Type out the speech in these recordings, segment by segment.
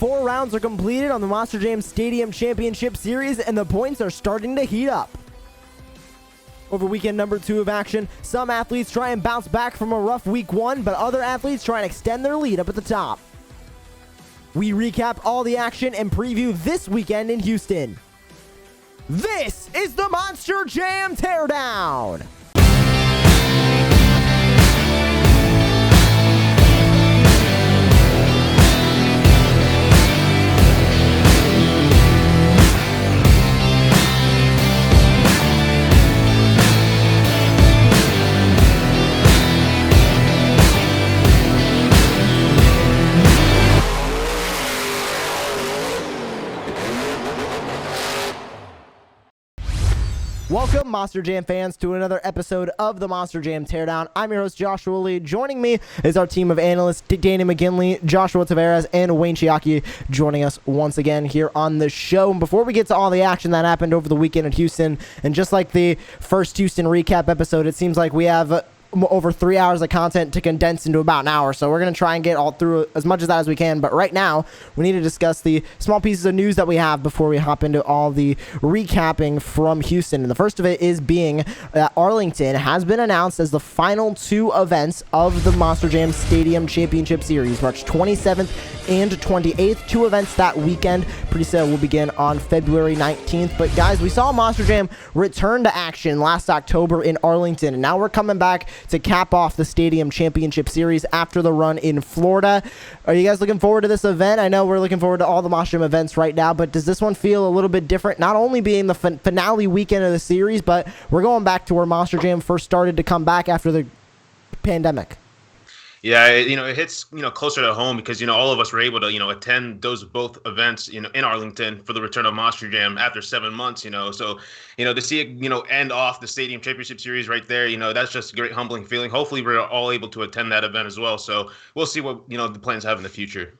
4 rounds are completed on the Monster Jam Stadium Championship Series, and the points are starting to heat up. Over weekend number 2 of action, some athletes try and bounce back from a rough week 1, but other athletes try and extend their lead up at the top. We recap all the action and preview this weekend in Houston. This is the Monster Jam Teardown! Welcome, Monster Jam fans, to another episode of the Monster Jam Teardown. I'm your host, Joshua Lee. Joining me is our team of analysts, Danny McGinley, Joshua Tavares, and Wayne Chiaki, joining us once again here on the show. And before we get to all the action that happened over the weekend in Houston, and just like the first Houston recap episode, it seems like we have over 3 hours of content to condense into about an hour, so we're going to try and get all through as much of that as we can. But right now, we need to discuss the small pieces of news that we have before we hop into all the recapping from Houston. And the first of it is being that Arlington has been announced as the final 2 events of the Monster Jam Stadium Championship Series, March 27th and 28th. 2 events that weekend. Pre-sale will begin on February 19th. But guys, we saw Monster Jam return to action last October in Arlington, and now we're coming back to cap off the Stadium Championship Series after the run in Florida. Are you guys looking forward to this event? I know we're looking forward to all the Monster Jam events right now, but does this one feel a little bit different? Not only being the finale weekend of the series, but we're going back to where Monster Jam first started to come back after the pandemic. Yeah, it hits, closer to home because, all of us were able to, attend those both events, in Arlington for the return of Monster Jam after 7 months, so, to see it, end off the Stadium Championship Series right there, that's just a great humbling feeling. Hopefully we're all able to attend that event as well. So we'll see what, the plans have in the future.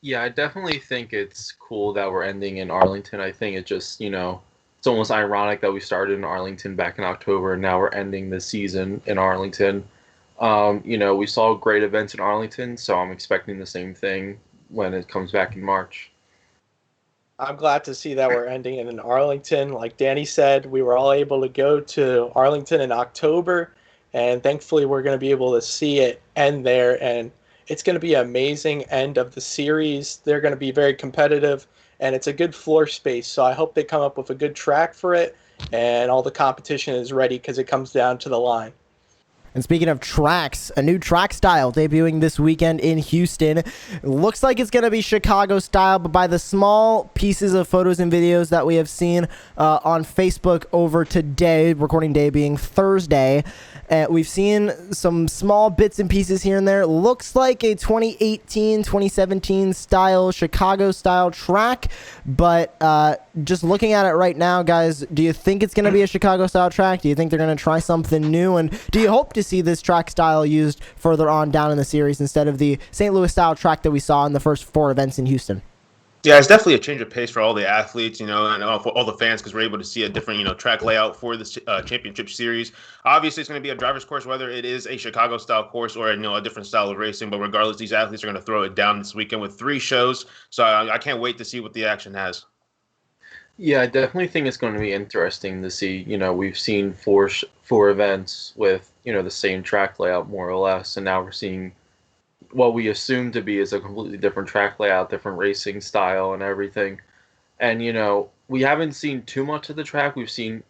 Yeah, I definitely think it's cool that we're ending in Arlington. I think it just, it's almost ironic that we started in Arlington back in October and now we're ending the season in Arlington. We saw great events in Arlington, so I'm expecting the same thing when it comes back in March. I'm glad to see that we're ending it in Arlington. Like Danny said, we were all able to go to Arlington in October, and thankfully we're going to be able to see it end there, and it's going to be an amazing end of the series. They're going to be very competitive, and it's a good floor space, so I hope they come up with a good track for it, and all the competition is ready because it comes down to the line. And speaking of tracks, a new track style debuting this weekend in Houston. It looks like it's going to be Chicago style, but by the small pieces of photos and videos that we have seen on Facebook over today, recording day being Thursday, we've seen some small bits and pieces here and there. It looks like a 2018, 2017 style, Chicago style track, but just looking at it right now, guys, do you think it's going to be a Chicago style track? Do you think they're going to try something new? And do you hope to see this track style used further on down in the series instead of the St. Louis style track that we saw in the first 4 events in Houston? Yeah, it's definitely a change of pace for all the athletes, and for all the fans, because we're able to see a different, track layout for this championship series. Obviously, it's going to be a driver's course, whether it is a Chicago-style course or a different style of racing. But regardless, these athletes are going to throw it down this weekend with 3 shows. So I can't wait to see what the action has. Yeah, I definitely think it's going to be interesting to see. We've seen four events with the same track layout more or less, and now we're seeing what we assume to be is a completely different track layout, different racing style and everything. And, we haven't seen too much of the track. We've seen,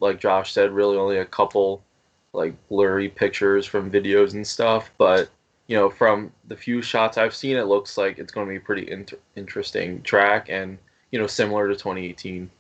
like Josh said, really only a couple, blurry pictures from videos and stuff. But, from the few shots I've seen, it looks like it's going to be a pretty interesting track and, similar to 2018.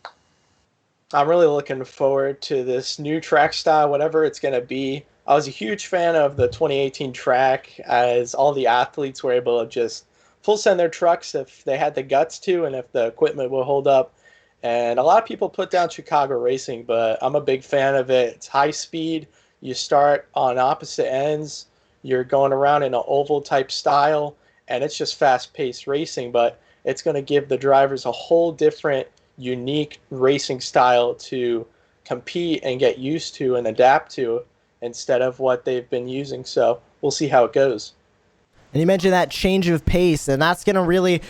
I'm really looking forward to this new track style, whatever it's going to be. I was a huge fan of the 2018 track, as all the athletes were able to just full send their trucks if they had the guts to and if the equipment would hold up. And a lot of people put down Chicago racing, but I'm a big fan of it. It's high speed. You start on opposite ends. You're going around in an oval type style, and it's just fast-paced racing, but it's going to give the drivers a whole different, unique racing style to compete and get used to and adapt to instead of what they've been using. So we'll see how it goes. And you mentioned that change of pace, and that's going to really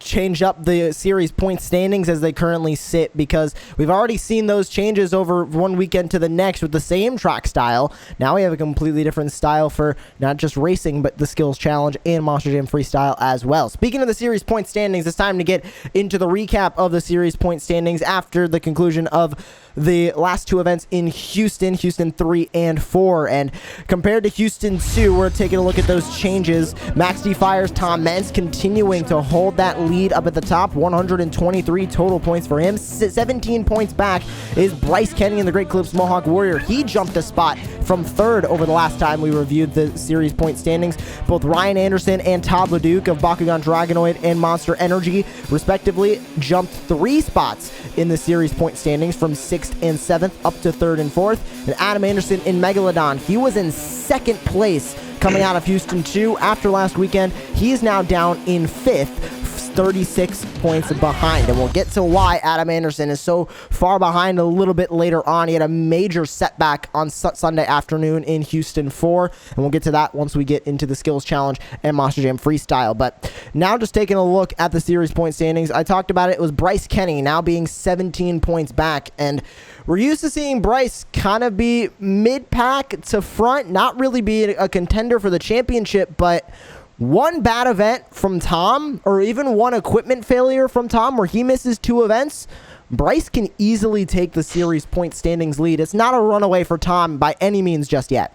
change up the series point standings as they currently sit, because we've already seen those changes over one weekend to the next with the same track style. Now we have a completely different style for not just racing, but the skills challenge and Monster Jam Freestyle as well. Speaking of the series point standings, it's time to get into the recap of the series point standings after the conclusion of the last two events in Houston 3 and 4. And compared to Houston 2, we're taking a look at those changes. Max D Fire's Tom Meents continuing to hold that lead up at the top, 123 total points for him. 17 points back is Bryce Kenney in the Great Clips Mohawk Warrior. He jumped a spot from third over the last time we reviewed the series point standings. Both Ryan Anderson and Todd LeDuc of Bakugan Dragonoid and Monster Energy, respectively, jumped 3 spots in the series point standings from 6th and 7th up to 3rd and 4th. And Adam Anderson in Megalodon, he was in 2nd place coming out of Houston 2 after last weekend. He is now down in 5th, 36 points behind. And we'll get to why Adam Anderson is so far behind a little bit later on. He had a major setback on Sunday afternoon in Houston 4, and we'll get to that once we get into the skills challenge and Monster Jam Freestyle. But now just taking a look at the series point standings, I talked about it was Bryce Kenney now being 17 points back, and we're used to seeing Bryce kind of be mid-pack to front, not really be a contender for the championship, but one bad event from Tom, or even one equipment failure from Tom where he misses 2 events, Bryce can easily take the series point standings lead. It's not a runaway for Tom by any means just yet.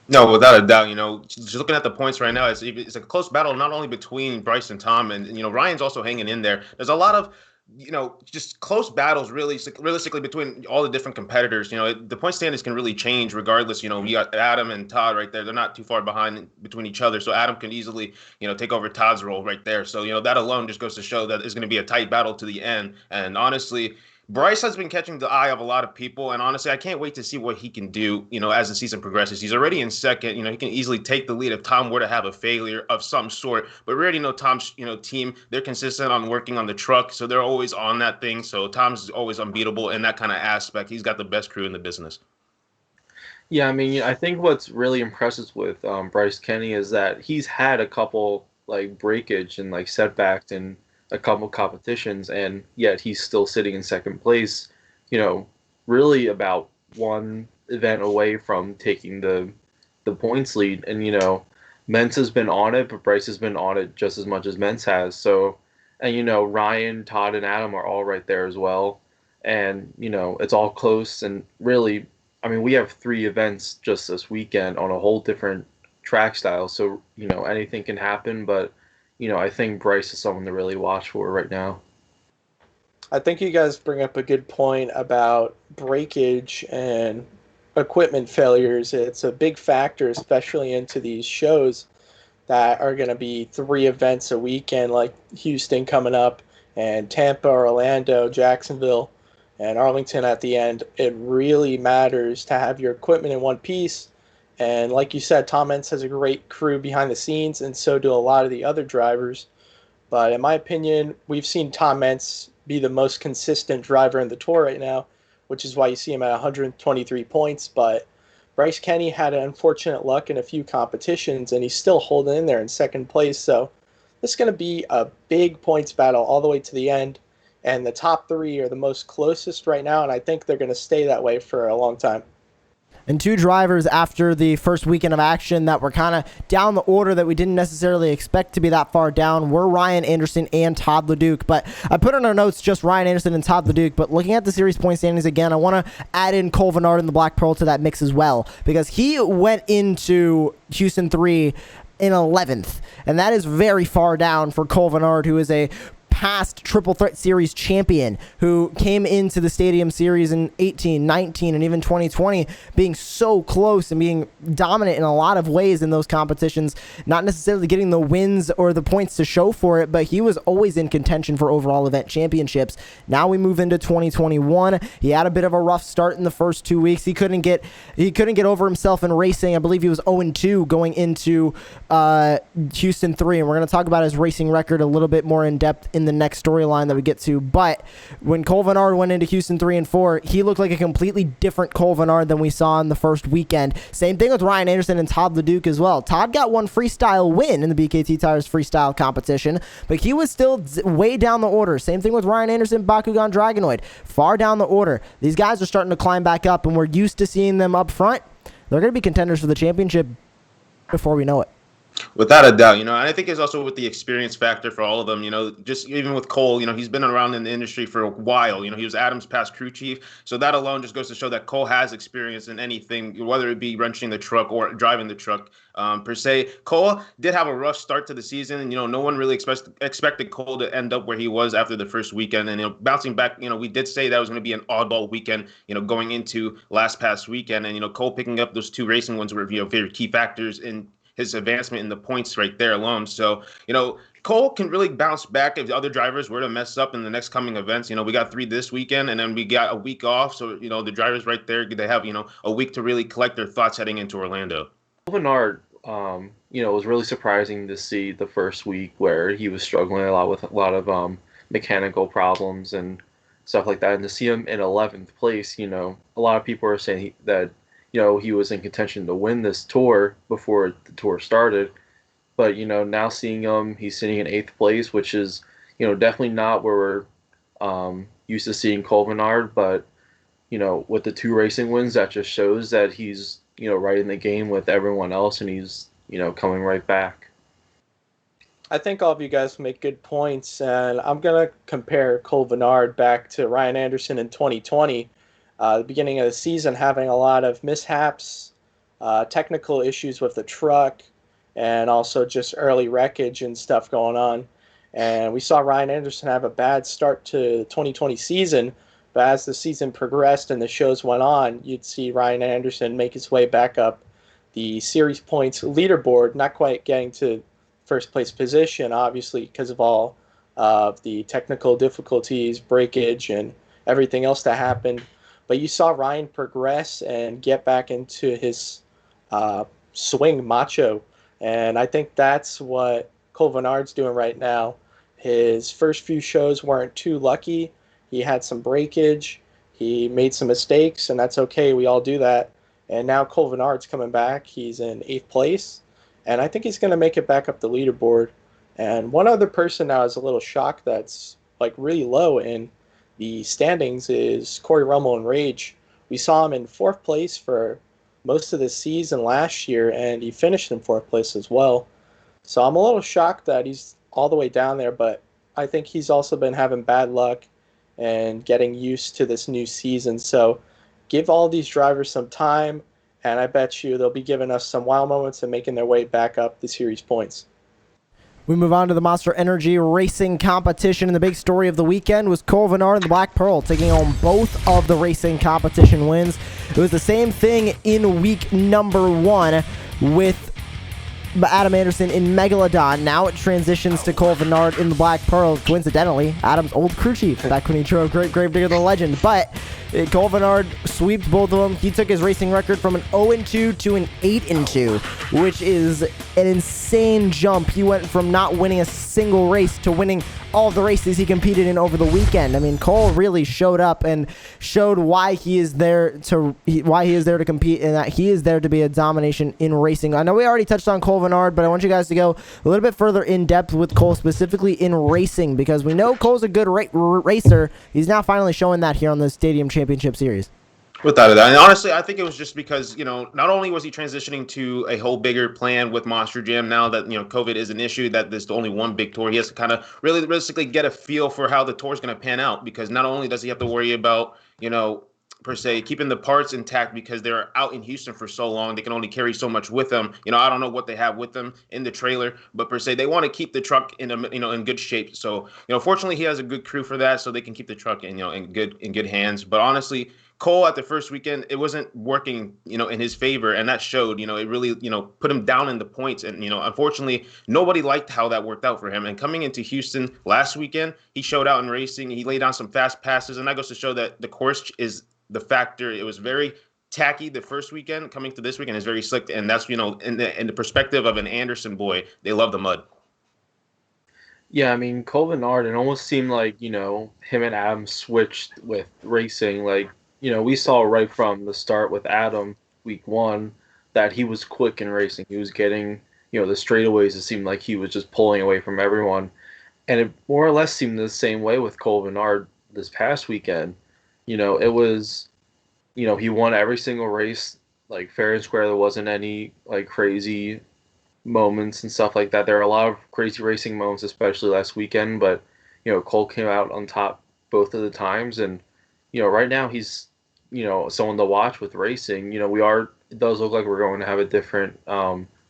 No, without a doubt. Just looking at the points right now, it's a close battle not only between Bryce and Tom, and Ryan's also hanging in there. There's a lot of just close battles really realistically between all the different competitors. The point standings can really change regardless. We got Adam and Todd right there. They're not too far behind between each other. So Adam can easily, take over Todd's role right there. So, that alone just goes to show that it's going to be a tight battle to the end. And honestly, Bryce has been catching the eye of a lot of people, and honestly, I can't wait to see what he can do, as the season progresses. He's already in 2nd. He can easily take the lead if Tom were to have a failure of some sort. But we already know Tom's, team, they're consistent on working on the truck, so they're always on that thing. So Tom's always unbeatable in that kind of aspect. He's got the best crew in the business. Yeah, I think what's really impressive with Bryce Kenney is that he's had a couple breakage and setbacks and a couple competitions, and yet he's still sitting in 2nd place, really about one event away from taking the points lead. And Meents has been on it, but Bryce has been on it just as much as Meents has. So, and Ryan, Todd, and Adam are all right there as well, and it's all close. And really, we have 3 events just this weekend on a whole different track style, so anything can happen. But I think Bryce is someone to really watch for right now. I think you guys bring up a good point about breakage and equipment failures. It's a big factor, especially into these shows that are going to be 3 events a weekend, like Houston coming up, and Tampa, Orlando, Jacksonville, and Arlington at the end. It really matters to have your equipment in one piece. And like you said, Tom Meents has a great crew behind the scenes, and so do a lot of the other drivers. But in my opinion, we've seen Tom Meents be the most consistent driver in the tour right now, which is why you see him at 123 points. But Bryce Kenney had unfortunate luck in a few competitions, and he's still holding in there in 2nd place. So this is going to be a big points battle all the way to the end. And the top 3 are the most closest right now, and I think they're going to stay that way for a long time. And 2 drivers after the first weekend of action that were kind of down the order that we didn't necessarily expect to be that far down were Ryan Anderson and Todd LeDuc. But I put in our notes just Ryan Anderson and Todd LeDuc. But looking at the series point standings again, I want to add in Cole Vennard and the Black Pearl to that mix as well, because he went into Houston 3 in 11th. And that is very far down for Cole Vennard, who is a past Triple Threat Series champion who came into the Stadium Series in 18, 19, and even 2020 being so close and being dominant in a lot of ways in those competitions, not necessarily getting the wins or the points to show for it, but he was always in contention for overall event championships. Now we move into 2021. He had a bit of a rough start in the first 2 weeks. He couldn't get over himself in racing. I believe he was 0-2 going into Houston 3, and we're going to talk about his racing record a little bit more in depth in in the next storyline that we get to. But when Cole Vennard went into Houston 3 and 4, he looked like a completely different Cole Vennard than we saw in the first weekend. Same thing with Ryan Anderson and Todd LeDuc as well. Todd got one freestyle win in the BKT Tires Freestyle competition, but he was still way down the order. Same thing with Ryan Anderson, Bakugan Dragonoid, far down the order. These guys are starting to climb back up, and we're used to seeing them up front. They're going to be contenders for the championship before we know it. Without a doubt, and I think it's also with the experience factor for all of them, just even with Cole, he's been around in the industry for a while. He was Adam's past crew chief. So that alone just goes to show that Cole has experience in anything, whether it be wrenching the truck or driving the truck per se. Cole did have a rough start to the season. And, no one really expected Cole to end up where he was after the first weekend. And, bouncing back, we did say that was going to be an oddball weekend, going into last past weekend. And, Cole picking up those 2 racing wins were, very key factors in his advancement in the points right there alone. So, Cole can really bounce back if the other drivers were to mess up in the next coming events. We got 3 this weekend, and then we got a week off. So, the drivers right there, they have, a week to really collect their thoughts heading into Orlando. Vennard, was really surprising to see the first week where he was struggling a lot with a lot of mechanical problems and stuff like that. And to see him in 11th place, a lot of people are saying that he was in contention to win this tour before the tour started. But, now seeing him, he's sitting in 8th place, which is, definitely not where we're used to seeing Cole Vennard. But, with the 2 racing wins, that just shows that he's, right in the game with everyone else, and he's, coming right back. I think all of you guys make good points, and I'm going to compare Cole Vennard back to Ryan Anderson in 2020. The beginning of the season having a lot of mishaps, technical issues with the truck, and also just early wreckage and stuff going on. And we saw Ryan Anderson have a bad start to the 2020 season, but as the season progressed and the shows went on, you'd see Ryan Anderson make his way back up the series points leaderboard, not quite getting to first place position, obviously, because of all of the technical difficulties, breakage, and everything else that happened. But you saw Ryan progress and get back into his swing macho. And I think that's what Cole Vennard's doing right now. His first few shows weren't too lucky. He had some breakage. He made some mistakes, and that's okay. We all do that. And now Cole Vennard's coming back. He's in 8th place. And I think he's going to make it back up the leaderboard. And one other person now is a little shocked that's really low in the standings is Corey Rummel and Rage. We saw him in 4th place for most of the season last year, and he finished in 4th place as well. So I'm a little shocked that he's all the way down there, but I think he's also been having bad luck and getting used to this new season. So give all these drivers some time, and I bet you they'll be giving us some wild moments and making their way back up the series points. We move on to the Monster Energy Racing competition, and the big story of the weekend was Cole Vennard and the Black Pearl taking home both of the racing competition wins. It was the same thing in week number 1 with Adam Anderson in Megalodon. Now it transitions to Cole Vennard in the Black Pearl. Coincidentally, Adam's old crew chief back when he drove Gravedigger the Legend. But Cole Vennard sweeped both of them. He took his racing record from an 0-2 to an 8-2, which is an insane jump. He went from not winning a single race to winning all of the races he competed in over the weekend. I mean, Cole really showed up and showed why he is there to compete, and that he is there to be a domination in racing. I know we already touched on Cole Vennard, but I want you guys to go a little bit further in depth with Cole, specifically in racing, because we know Cole's a good racer. He's now finally showing that here on the Stadium Championship Series. Without a doubt. And honestly, I think it was just because, not only was he transitioning to a whole bigger plan with Monster Jam now that, COVID is an issue, that there's only one big tour. He has to kind of really realistically get a feel for how the tour is going to pan out, because not only does he have to worry about, per se, keeping the parts intact because they're out in Houston for so long. They can only carry so much with them. I don't know what they have with them in the trailer, but per se, they want to keep the truck in good shape. So, fortunately, he has a good crew for that, so they can keep the truck in good hands. But honestly, Cole at the first weekend, it wasn't working, in his favor, and that showed. It really, put him down in the points, and unfortunately, nobody liked how that worked out for him. And coming into Houston last weekend, he showed out in racing. He laid down some fast passes, and that goes to show that the course is the factor. It was very tacky the first weekend. Coming to this weekend is very slick, and that's in the perspective of an Anderson boy, they love the mud. Yeah, I mean, Cole Bernard, it almost seemed like, him and Adam switched with racing. Like, we saw right from the start with Adam, week one, that he was quick in racing. He was getting, the straightaways. It seemed like he was just pulling away from everyone. And it more or less seemed the same way with Cole Bernard this past weekend. It was, he won every single race, like fair and square. There wasn't any like crazy moments and stuff like that. There are a lot of crazy racing moments, especially last weekend, but Cole came out on top both of the times, and right now he's someone to watch with racing. It does look like we're going to have a different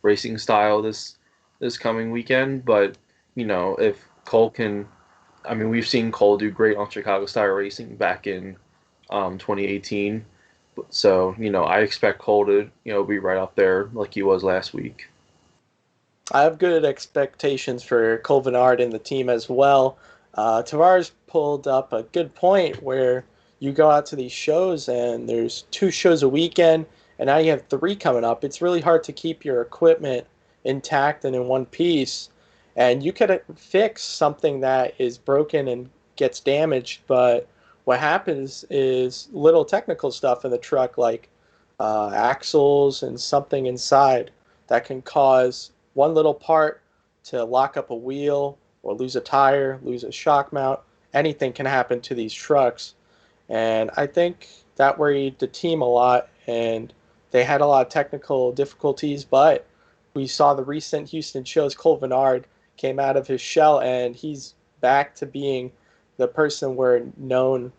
racing style this coming weekend, but if Cole can, I mean, we've seen Cole do great on Chicago style racing back in 2018. So, I expect Cole to, be right up there like he was last week. I have good expectations for Cole Bernard and the team as well. Tavares pulled up a good point where you go out to these shows and there's 2 shows a weekend, and now you have 3 coming up. It's really hard to keep your equipment intact and in one piece. And you could fix something that is broken and gets damaged, but what happens is little technical stuff in the truck, like axles and something inside, that can cause one little part to lock up a wheel or lose a tire, lose a shock mount. Anything can happen to these trucks. And I think that worried the team a lot, and they had a lot of technical difficulties, but we saw the recent Houston shows. Cole Bernard came out of his shell, and he's back to being the person we're knowing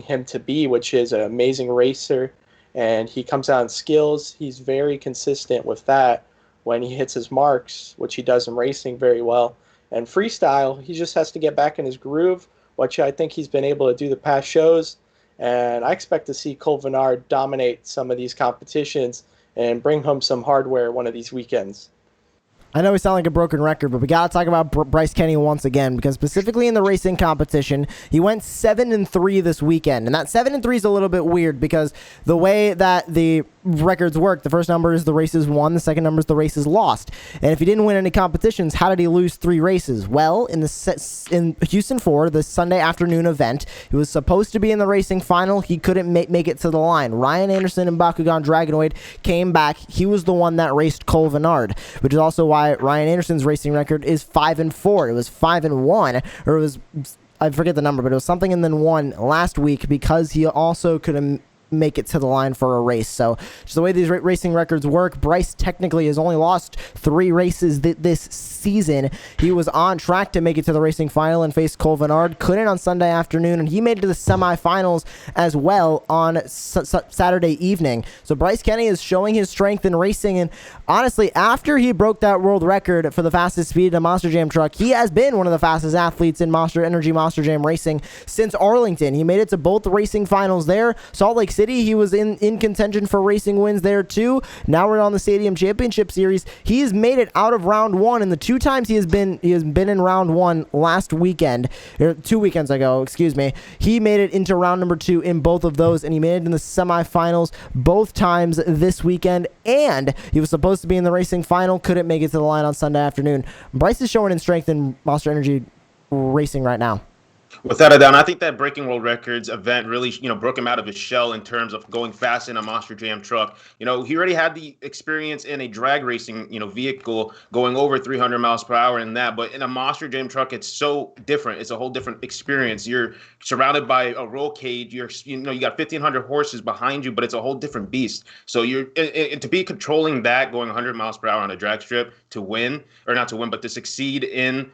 him to be, which is an amazing racer. And he comes out in skills. He's very consistent with that when he hits his marks, which he does in racing very well. And freestyle, he just has to get back in his groove, which I think he's been able to do the past shows. And I expect to see Cole Bernard dominate some of these competitions and bring home some hardware one of these weekends. I know we sound like a broken record, but we got to talk about Bryce Kenney once again, because specifically in the racing competition, he went 7-3 this weekend. And that 7-3 is a little bit weird because the way that the records work, the first number is the races won, the second number is the races lost. And if he didn't win any competitions, how did he lose 3 races? Well, in Houston 4, the Sunday afternoon event, he was supposed to be in the racing final. He couldn't make it to the line. Ryan Anderson and Bakugan Dragonoid came back. He was the one that raced Cole Bernard, which is also why Ryan Anderson's racing record is 5-4. It was 5-1, or it was, I forget the number, but it was something and then 1 last week because he also couldn't make it to the line for a race. So just the way these racing records work, Bryce technically has only lost 3 races this season. He was on track to make it to the racing final and face Cole Bernard. Couldn't on Sunday afternoon, and he made it to the semifinals as well on Saturday evening. So Bryce Kenney is showing his strength in racing, and honestly, after he broke that world record for the fastest speed in a Monster Jam truck, he has been one of the fastest athletes in Monster Jam racing since Arlington. He made it to both racing finals there. Salt Lake City, he was in contention for racing wins there too. Now we're on the Stadium Championship Series. He has made it out of round 1, and the 2 times he has been in round 1 last weekend, or 2 weekends ago, excuse me. He made it into round number 2 in both of those, and he made it in the semifinals both times this weekend. And he was supposed to be in the racing final, couldn't make it to the line on Sunday afternoon. Bryce is showing in strength in Monster Energy racing right now. Without a doubt, I think that breaking world records event really, broke him out of his shell in terms of going fast in a Monster Jam truck. He already had the experience in a drag racing, vehicle going over 300 miles per hour in that. But in a Monster Jam truck, it's so different. It's a whole different experience. You're surrounded by a roll cage. You got 1,500 horses behind you, but it's a whole different beast. So to be controlling that, going 100 miles per hour on a drag strip to win, or not to win, but to succeed in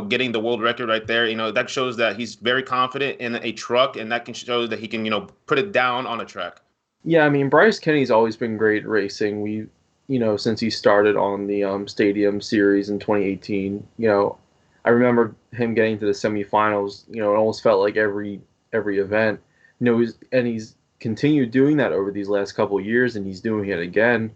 getting the world record right there, that shows that he's very confident in a truck, and that can show that he can, put it down on a track. Yeah, I mean, Bryce Kenney's always been great at racing. We, since he started on the Stadium Series in 2018, I remember him getting to the semifinals. It almost felt like every event. He's continued doing that over these last couple of years, and he's doing it again.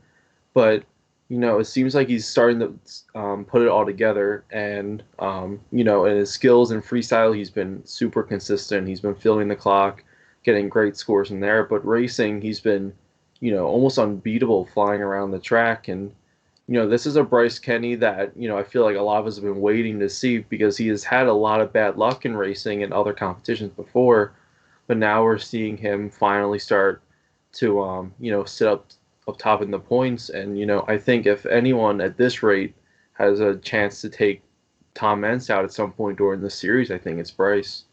But it seems like he's starting to put it all together, and in his skills and freestyle, he's been super consistent. He's been filling the clock, getting great scores in there. But racing, he's been, almost unbeatable, flying around the track. And This is a Bryce Kenney that, I feel like a lot of us have been waiting to see because he has had a lot of bad luck in racing and other competitions before, but now we're seeing him finally start to, sit up top in the points. And, I think if anyone at this rate has a chance to take Tom Meents out at some point during the series, I think it's Bryce.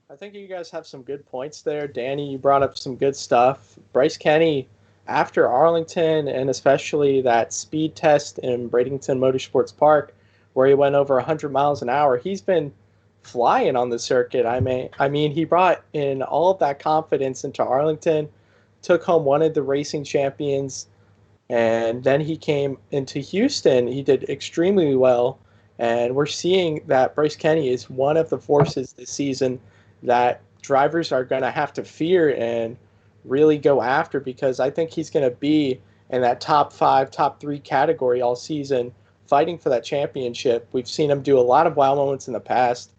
I think you guys have some good points there. Danny, you brought up some good stuff. Bryce Kenney, after Arlington, and especially that speed test in Bradenton Motorsports Park, where he went over 100 miles an hour, he's been flying on the circuit. I mean, he brought in all of that confidence into Arlington, took home one of the racing champions, and then he came into Houston. He did extremely well, and we're seeing that Bryce Kenney is one of the forces this season that drivers are going to have to fear and really go after, because I think he's going to be in that top 5, top 3 category all season, fighting for that championship. We've seen him do a lot of wow moments in the past.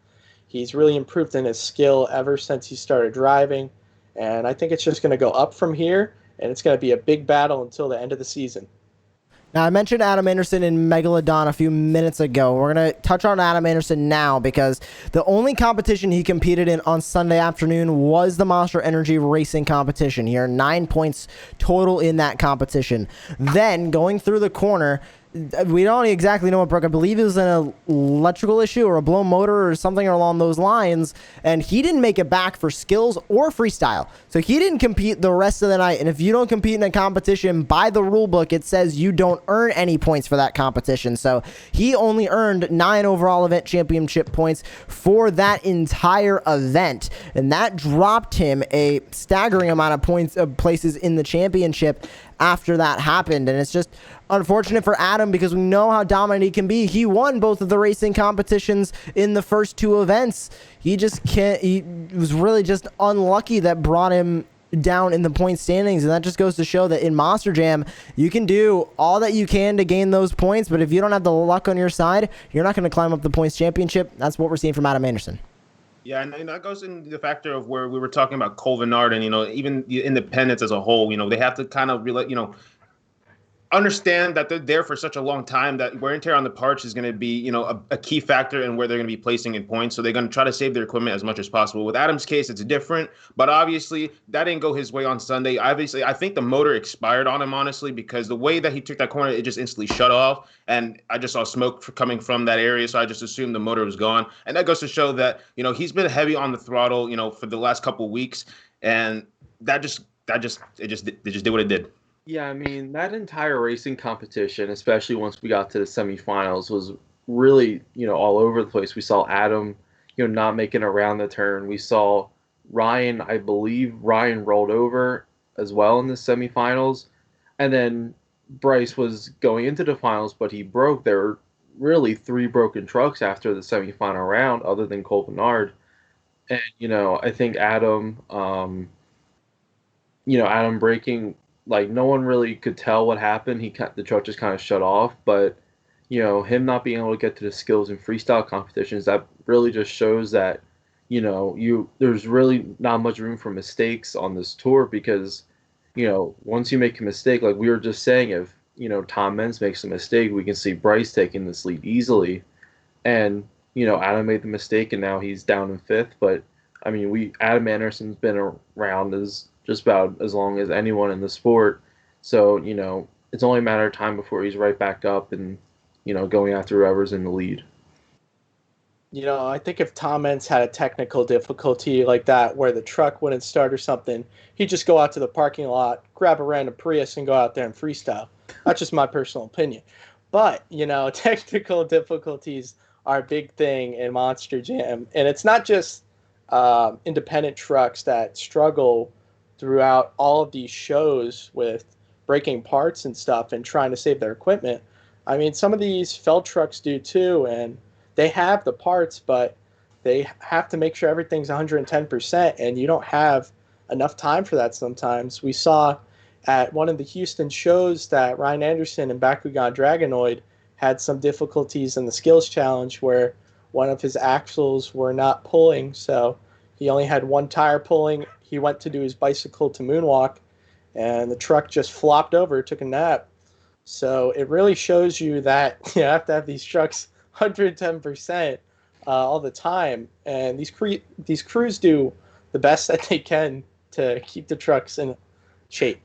He's really improved in his skill ever since he started driving, and I think it's just going to go up from here, and it's going to be a big battle until the end of the season. Now, I mentioned Adam Anderson in Megalodon a few minutes ago. We're going to touch on Adam Anderson now because the only competition he competed in on Sunday afternoon was the Monster Energy Racing competition. He earned 9 points total in that competition. Then, going through the corner, we don't exactly know what broke. I believe it was an electrical issue or a blown motor or something along those lines, and he didn't make it back for skills or freestyle. So he didn't compete the rest of the night, and if you don't compete in a competition, by the rule book, it says you don't earn any points for that competition. So he only earned 9 overall event championship points for that entire event, and that dropped him a staggering amount of points of places in the championship after that happened. And it's just unfortunate for Adam because we know how dominant he can be. He won both of the racing competitions in the first 2 events. He just can't, he was really just unlucky that brought him down in the point standings, and that just goes to show that in Monster Jam you can do all that you can to gain those points, but if you don't have the luck on your side, you're not going to climb up the points championship. That's what we're seeing from Adam Anderson. Yeah, and that goes into the factor of where we were talking about Cole Vennard and, even the independents as a whole. They have to kind of understand that they're there for such a long time that wear and tear on the parts is going to be, a key factor in where they're going to be placing in points. So they're going to try to save their equipment as much as possible. With Adam's case, it's different, but obviously that didn't go his way on Sunday. Obviously, I think the motor expired on him, honestly, because the way that he took that corner, it just instantly shut off. And I just saw smoke coming from that area. So I just assumed the motor was gone. And that goes to show that, he's been heavy on the throttle, for the last couple of weeks. And it just did what it did. Yeah, I mean, that entire racing competition, especially once we got to the semifinals, was really, all over the place. We saw Adam, not making it around the turn. We saw Ryan, I believe Ryan rolled over as well in the semifinals. And then Bryce was going into the finals, but he broke. There were really 3 broken trucks after the semifinal round, other than Cole Vennard. And, I think Adam, Adam breaking, like, no one really could tell what happened. The truck just kind of shut off. But, him not being able to get to the skills in freestyle competitions, that really just shows that, there's really not much room for mistakes on this tour because, once you make a mistake, like we were just saying, if, Tom Meents makes a mistake, we can see Bryce taking this lead easily. And, Adam made the mistake and now he's down in 5th. But, I mean, Adam Anderson's been around as just about as long as anyone in the sport. So, it's only a matter of time before he's right back up and, going after whoever's in the lead. I think if Tom Meents had a technical difficulty like that where the truck wouldn't start or something, he'd just go out to the parking lot, grab a random Prius and go out there and freestyle. That's just my personal opinion. But, technical difficulties are a big thing in Monster Jam. And it's not just independent trucks that struggle throughout all of these shows with breaking parts and stuff and trying to save their equipment. I mean, some of these Feld trucks do too, and they have the parts, but they have to make sure everything's 110%, and you don't have enough time for that sometimes. We saw at one of the Houston shows that Ryan Anderson and Bakugan Dragonoid had some difficulties in the skills challenge where one of his axles were not pulling, so he only had one tire pulling. He went to do his bicycle to moonwalk, and the truck just flopped over, took a nap. So it really shows you that you have to have these trucks 110% all the time, and these crews do the best that they can to keep the trucks in shape.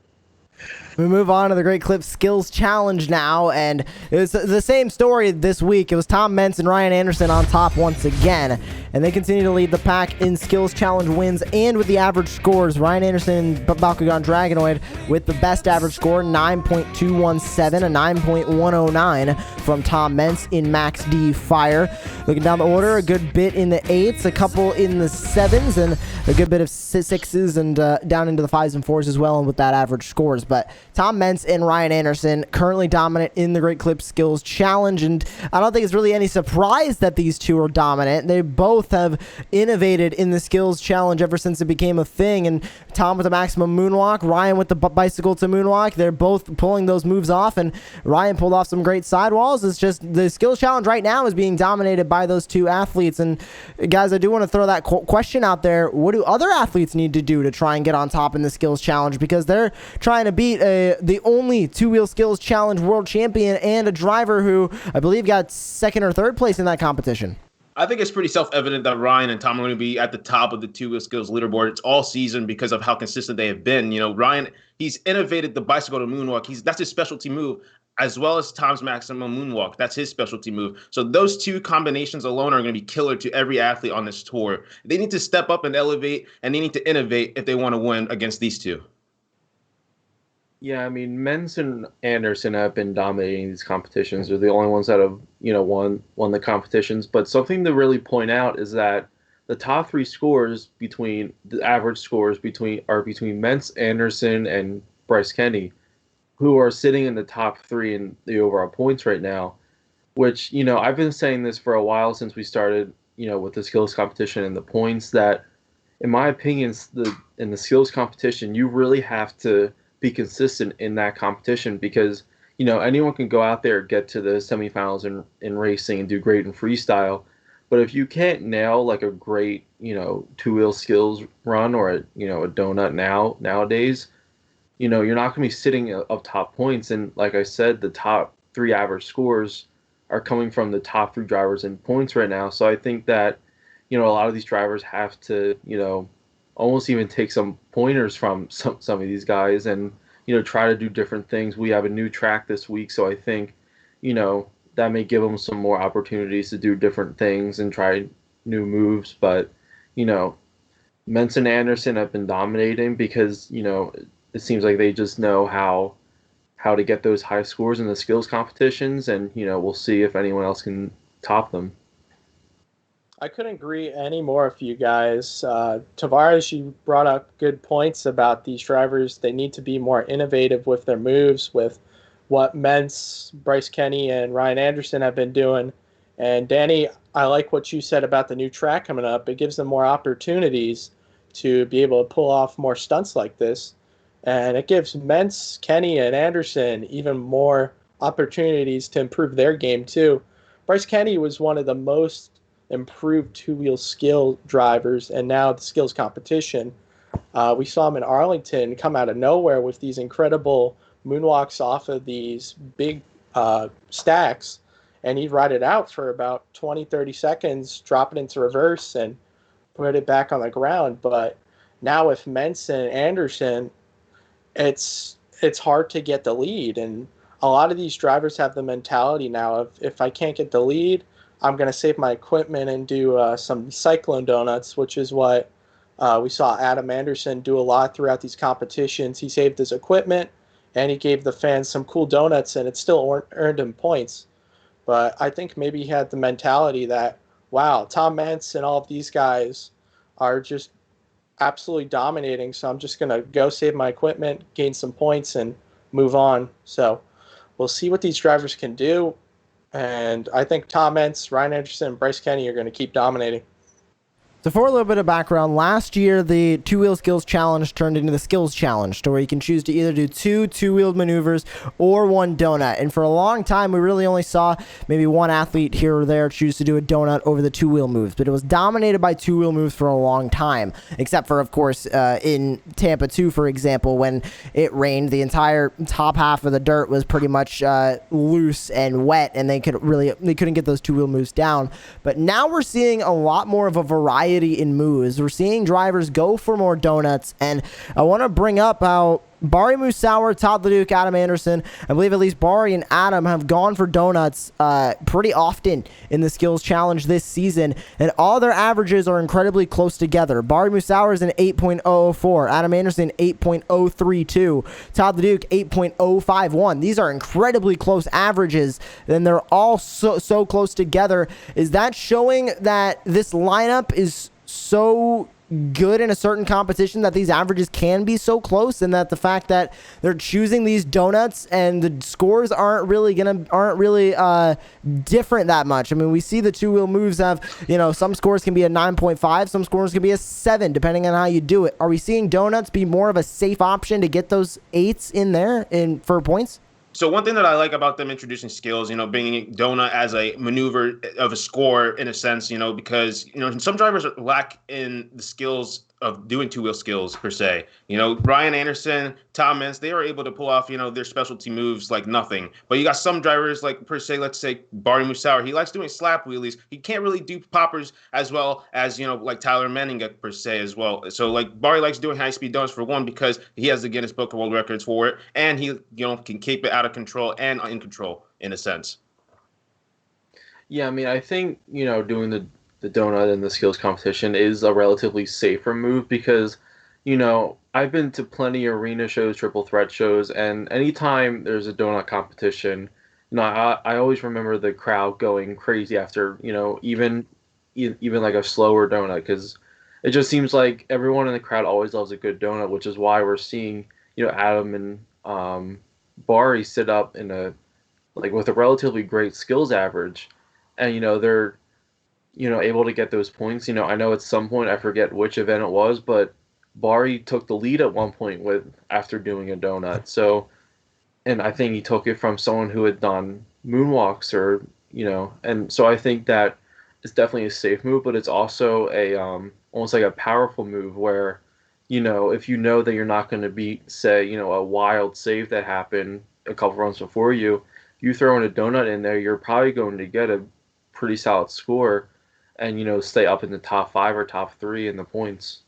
We move on to the Great Clips Skills Challenge now, and it's the same story this week. It was Tom Meents and Ryan Anderson on top once again, and they continue to lead the pack in Skills Challenge wins and with the average scores. Ryan Anderson and Bakugan Dragonoid with the best average score, 9.217, a 9.109 from Tom Meents in Max D Fire. Looking down the order, a good bit in the 8s, a couple in the 7s, and a good bit of 6s and down into the 5s and 4s as well, and with that average scores. But Tom Meents and Ryan Anderson currently dominant in the Great Clips Skills Challenge, and I don't think it's really any surprise that these two are dominant. They both have innovated in the Skills Challenge ever since it became a thing, and Tom with the maximum moonwalk, Ryan with the bicycle to moonwalk. They're both pulling those moves off, and Ryan pulled off some great sidewalls. It's just the Skills Challenge right now is being dominated by those two athletes. And guys, I do want to throw that question out there. What do other athletes need to do to try and get on top in the Skills Challenge? Because they're trying to beat the only two-wheel Skills Challenge world champion and a driver who I believe got second or third place in that competition. I think it's pretty self-evident that Ryan and Tom are going to be at the top of the two-wheel skills leaderboard. It's all season because of how consistent they have been. You know, Ryan, he's innovated the bicycle to moonwalk. That's his specialty move, as well as Tom's maximum moonwalk. That's his specialty move. So those two combinations alone are going to be killer to every athlete on this tour. They need to step up and elevate, and they need to innovate if they want to win against these two. Yeah, I mean, Meents and Anderson have been dominating these competitions. They're the only ones that have, won the competitions. But something to really point out is that the top three scores between the average scores between Meents, Anderson, and Bryce Kenney, who are sitting in the top three in the overall points right now. Which I've been saying this for a while since we started, with the skills competition and the points. That, in my opinion, in the skills competition, you really have to be consistent in that competition, because anyone can go out there, get to the semifinals in racing and do great in freestyle, but if you can't nail like a great two-wheel skills run or a donut nowadays, you're not going to be sitting up top points. And like I said, the top three average scores are coming from the top three drivers in points right now. So I think that a lot of these drivers have to almost even take some pointers from some of these guys and, try to do different things. We have a new track this week, so I think, that may give them some more opportunities to do different things and try new moves. But, Meents and Anderson have been dominating because, it seems like they just know how to get those high scores in the skills competitions, and, we'll see if anyone else can top them. I couldn't agree any more with you guys. Tavares, you brought up good points about these drivers. They need to be more innovative with their moves, with what Meents, Bryce Kenney, and Ryan Anderson have been doing. And Danny, I like what you said about the new track coming up. It gives them more opportunities to be able to pull off more stunts like this. And it gives Meents, Kenney, and Anderson even more opportunities to improve their game too. Bryce Kenney was one of the most improved two-wheel skill drivers, and now the skills competition. We saw him in Arlington come out of nowhere with these incredible moonwalks off of these big stacks, and he'd ride it out for about 20-30 seconds, drop it into reverse, and put it back on the ground. But now with Meents and Anderson, it's hard to get the lead, and a lot of these drivers have the mentality now of, if I can't get the lead, I'm going to save my equipment and do some cyclone donuts, which is what we saw Adam Anderson do a lot throughout these competitions. He saved his equipment, and he gave the fans some cool donuts, and it still earned him points. But I think maybe he had the mentality that, wow, Tom Meents and all of these guys are just absolutely dominating, so I'm just going to go save my equipment, gain some points, and move on. So we'll see what these drivers can do. And I think Tom Meents, Ryan Anderson, and Bryce Kenney are going to keep dominating. So for a little bit of background, last year the two-wheel skills challenge turned into the skills challenge, to where you can choose to either do two-wheeled maneuvers or one donut. And for a long time, we really only saw maybe one athlete here or there choose to do a donut over the two-wheel moves. But it was dominated by two-wheel moves for a long time, except for, of course, in Tampa 2, for example, when it rained, the entire top half of the dirt was pretty much loose and wet, and they couldn't get those two-wheel moves down. But now we're seeing a lot more of a variety in moves. We're seeing drivers go for more donuts, and I want to bring up how Bari Musauer, Todd Leduc, Adam Anderson, I believe at least Bari and Adam have gone for donuts pretty often in the skills challenge this season, and all their averages are incredibly close together. Bari Musauer is an 8.004, Adam Anderson 8.032, Todd Leduc 8.051. These are incredibly close averages, and they're all so close together. Is that showing that this lineup is so good in a certain competition, that these averages can be so close, and that the fact that they're choosing these donuts and the scores aren't really different that much? I mean, we see the two-wheel moves have, some scores can be a 9.5, some scores can be a 7, depending on how you do it. Are we seeing donuts be more of a safe option to get those 8s in there for points? So one thing that I like about them introducing skills, bringing donut as a maneuver of a score in a sense, because, some drivers lack in the skills of doing two-wheel skills per se. Ryan Anderson, Tom Meents, they are able to pull off, their specialty moves like nothing. But you got some drivers like, per se, let's say Bari Musauer, he likes doing slap wheelies. He can't really do poppers as well as, like Tyler Menninga per se as well. So like Bari likes doing high-speed donuts for one, because he has the Guinness Book of World Records for it, and he, can keep it out of control and in control in a sense. Yeah, I mean, I think, doing the donut in the skills competition is a relatively safer move because, I've been to plenty of arena shows, triple threat shows, and anytime there's a donut competition, I always remember the crowd going crazy after, even like a slower donut, because it just seems like everyone in the crowd always loves a good donut, which is why we're seeing, Adam and Bari sit up with a relatively great skills average, and they're able to get those points. I know at some point, I forget which event it was, but Bari took the lead at one point after doing a donut. So, and I think he took it from someone who had done moonwalks and so I think that it's definitely a safe move, but it's also a almost like a powerful move where, if that you're not going to beat, say, a wild save that happened a couple runs before you throw in a donut in there, you're probably going to get a pretty solid score and, stay up in the top 5 or top 3 in the points.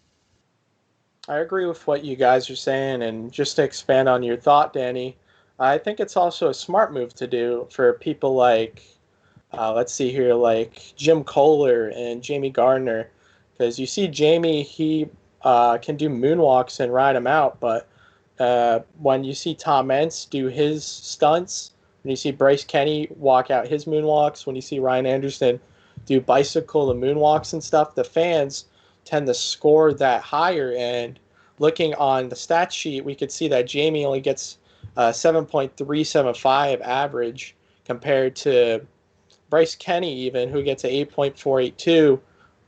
I agree with what you guys are saying, and just to expand on your thought, Danny, I think it's also a smart move to do for people like, let's see here, like Jim Kohler and Jamie Garner, because you see Jamie, he can do moonwalks and ride them out, but when you see Tom Meents do his stunts, when you see Bryce Kenney walk out his moonwalks, when you see Ryan Anderson do bicycle and moonwalks and stuff, the fans tend to score that higher. And looking on the stat sheet, we could see that Jamie only gets 7.375 average compared to Bryce Kenney, even, who gets a 8.482.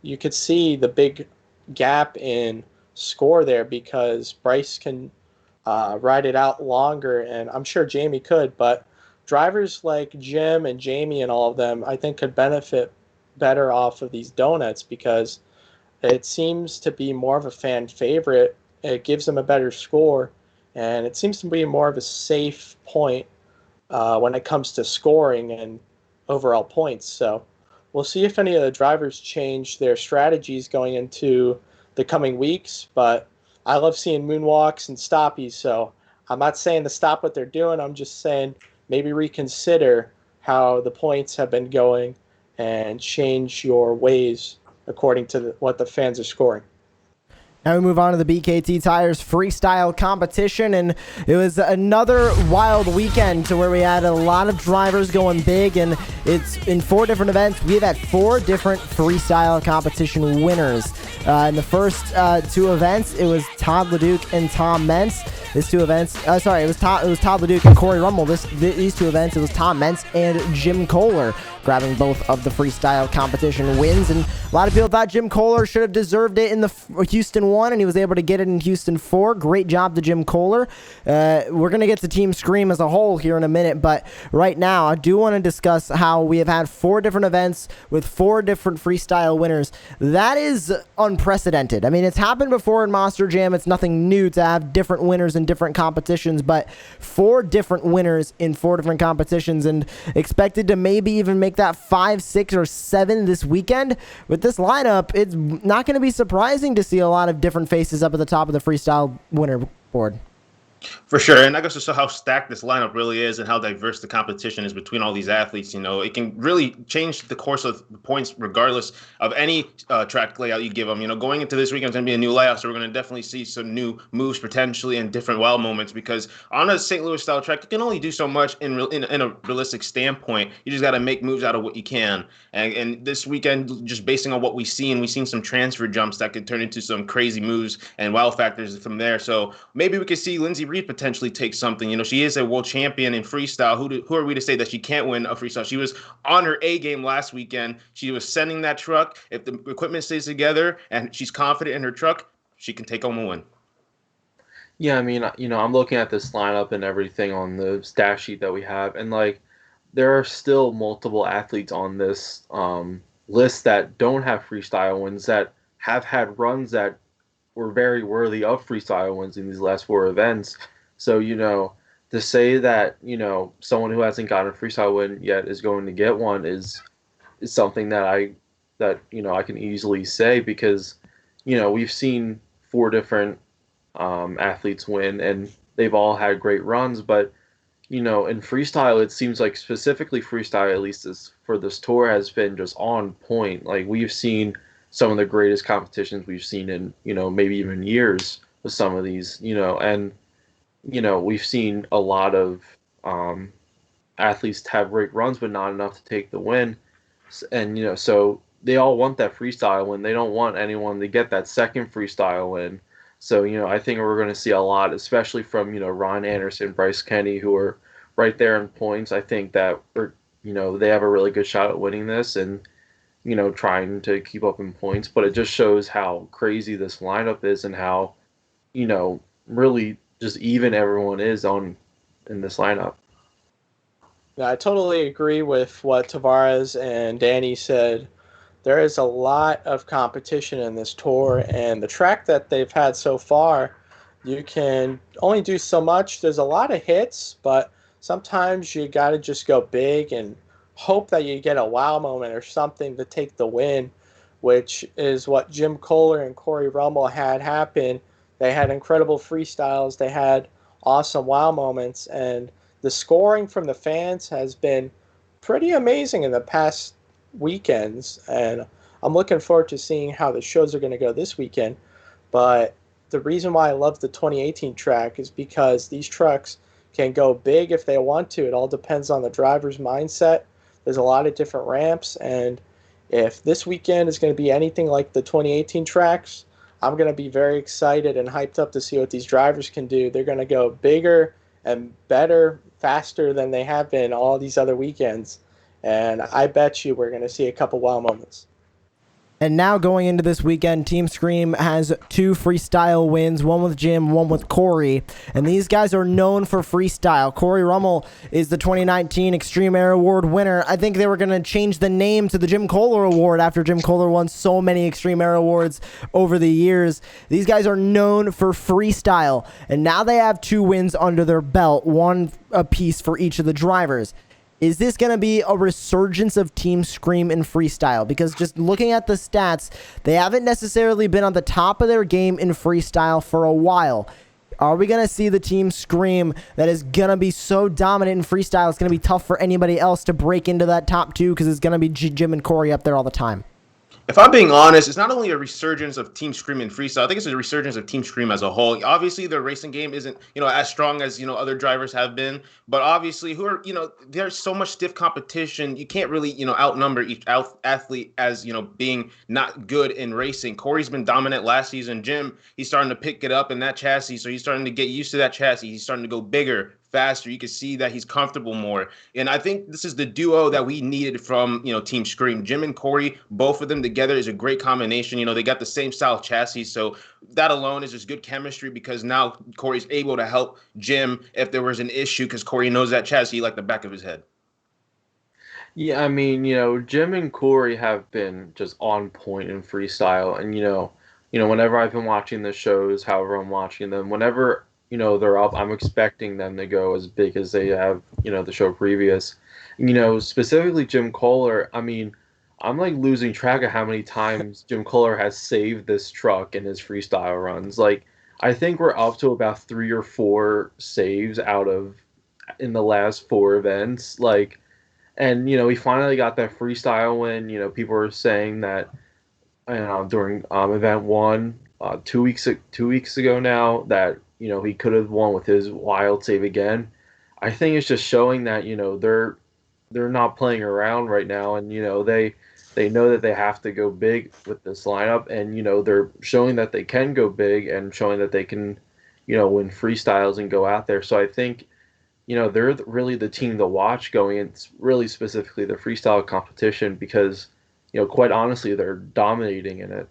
You could see the big gap in score there because Bryce can ride it out longer, and I'm sure Jamie could, but drivers like Jim and Jamie and all of them, I think, could benefit better off of these donuts because it seems to be more of a fan favorite. It gives them a better score, and it seems to be more of a safe point when it comes to scoring and overall points. So we'll see if any of the drivers change their strategies going into the coming weeks, but I love seeing moonwalks and stoppies, so I'm not saying to stop what they're doing. I'm just saying maybe reconsider how the points have been going and change your ways according to what the fans are scoring. Now we move on to the BKT Tires Freestyle competition, and it was another wild weekend to where we had a lot of drivers going big, and it's in 4 different events. We've had 4 different freestyle competition winners. In the first 2 events, it was Todd Leduc and Tom Meents. These two events, it was Todd LeDuc and Corey Rummel. These two events, it was Tom Mentz and Jim Kohler grabbing both of the freestyle competition wins. And a lot of people thought Jim Kohler should have deserved it in the Houston 1, and he was able to get it in Houston 4. Great job to Jim Kohler. We're going to get to Team Scream as a whole here in a minute, but right now I do want to discuss how we have had 4 different events with 4 different freestyle winners. That is unprecedented. I mean, it's happened before in Monster Jam. It's nothing new to have different winners in different competitions, but 4 different winners in 4 different competitions, and expected to maybe even make that 5, 6, or 7 this weekend. With this lineup, it's not going to be surprising to see a lot of different faces up at the top of the freestyle winner board. For sure, and that goes to show how stacked this lineup really is and how diverse the competition is between all these athletes. You know, it can really change the course of the points regardless of any track layout you give them. You know, going into this weekend is going to be a new layout, so we're going to definitely see some new moves potentially and different wow moments, because on a St. Louis style track, you can only do so much in a realistic standpoint. You just got to make moves out of what you can. And this weekend, just basing on what we've seen some transfer jumps that could turn into some crazy moves and wow factors from there. So maybe we could see Lindsay Reed potentially take something. You know, she is a world champion in freestyle. Who are we to say that she can't win a freestyle? She was on her A game last weekend. She was sending that truck. If the equipment stays together and she's confident in her truck, she can take home a win. Yeah, I mean, you know, I'm looking at this lineup and everything on the stat sheet that we have, and like, there are still multiple athletes on this list that don't have freestyle wins, that have had runs that were very worthy of freestyle wins in these last 4 events. So, you know, to say that, you know, someone who hasn't gotten a freestyle win yet is going to get one is something that you know, I can easily say, because, you know, we've seen 4 different athletes win, and they've all had great runs. But, you know, in freestyle, it seems like specifically freestyle, at least for this tour, has been just on point. Like, we've seen some of the greatest competitions we've seen in, you know, maybe even years with some of these, you know, and, you know, we've seen a lot of athletes have great runs, but not enough to take the win. And, you know, so they all want that freestyle win. They don't want anyone to get that second freestyle win. So, you know, I think we're going to see a lot, especially from, you know, Ron Anderson, Bryce Kenney, who are right there in points. I think that, you know, they have a really good shot at winning this and, you know, trying to keep up in points. But it just shows how crazy this lineup is and how, you know, really just even everyone is in this lineup. Yeah, I totally agree with what Tavares and Danny said. There is a lot of competition in this tour, and the track that they've had so far, you can only do so much. There's a lot of hits, but sometimes you got to just go big and hope that you get a wow moment or something to take the win, which is what Jim Kohler and Corey Rummel had happen. They had incredible freestyles. They had awesome wow moments, and the scoring from the fans has been pretty amazing in the past weekends, and I'm looking forward to seeing how the shows are going to go this weekend. But the reason why I love the 2018 track is because these trucks can go big if they want to. It all depends on the driver's mindset. There's a lot of different ramps, and if this weekend is going to be anything like the 2018 tracks, I'm going to be very excited and hyped up to see what these drivers can do. They're going to go bigger and better, faster than they have been all these other weekends. And I bet you we're going to see a couple wow moments. And now going into this weekend, Team Scream has 2 freestyle wins, one with Jim, one with Corey. And these guys are known for freestyle. Corey Rummel is the 2019 Extreme Air Award winner. I think they were going to change the name to the Jim Kohler Award after Jim Kohler won so many Extreme Air Awards over the years. These guys are known for freestyle. And now they have 2 wins under their belt, one apiece for each of the drivers. Is this going to be a resurgence of Team Scream in freestyle? Because just looking at the stats, they haven't necessarily been on the top of their game in freestyle for a while. Are we going to see the Team Scream that is going to be so dominant in freestyle, it's going to be tough for anybody else to break into that top 2 because it's going to be Jim and Corey up there all the time? If I'm being honest, it's not only a resurgence of Team Scream and Freestyle. I think it's a resurgence of Team Scream as a whole. Obviously, the racing game isn't, as strong as, other drivers have been. But obviously, there's so much stiff competition. You can't really, outnumber each athlete as, being not good in racing. Corey's been dominant last season. Jim, he's starting to pick it up in that chassis. So he's starting to get used to that chassis. He's starting to go bigger, faster. You can see that he's comfortable more. And I think this is the duo that we needed from, Team Scream. Jim and Corey, both of them together is a great combination. They got the same style chassis. So that alone is just good chemistry because now Corey's able to help Jim if there was an issue because Corey knows that chassis like the back of his head. Yeah, I mean, Jim and Corey have been just on point in freestyle. And, whenever I've been watching the shows, however I'm watching them, whenever they're up, I'm expecting them to go as big as they have, the show previous. Specifically Jim Kohler, I mean, I'm like losing track of how many times Jim Kohler has saved this truck in his freestyle runs. Like, I think we're up to about 3 or 4 saves in the last 4 events. Like, and, he finally got that freestyle win. People were saying that during event 1, 2 weeks ago now, that he could have won with his wild save again. I think it's just showing that they're not playing around right now, and they know that they have to go big with this lineup, and they're showing that they can go big and showing that they can win freestyles and go out there. So I think they're really the team to watch going. It's really specifically the freestyle competition because quite honestly they're dominating in it.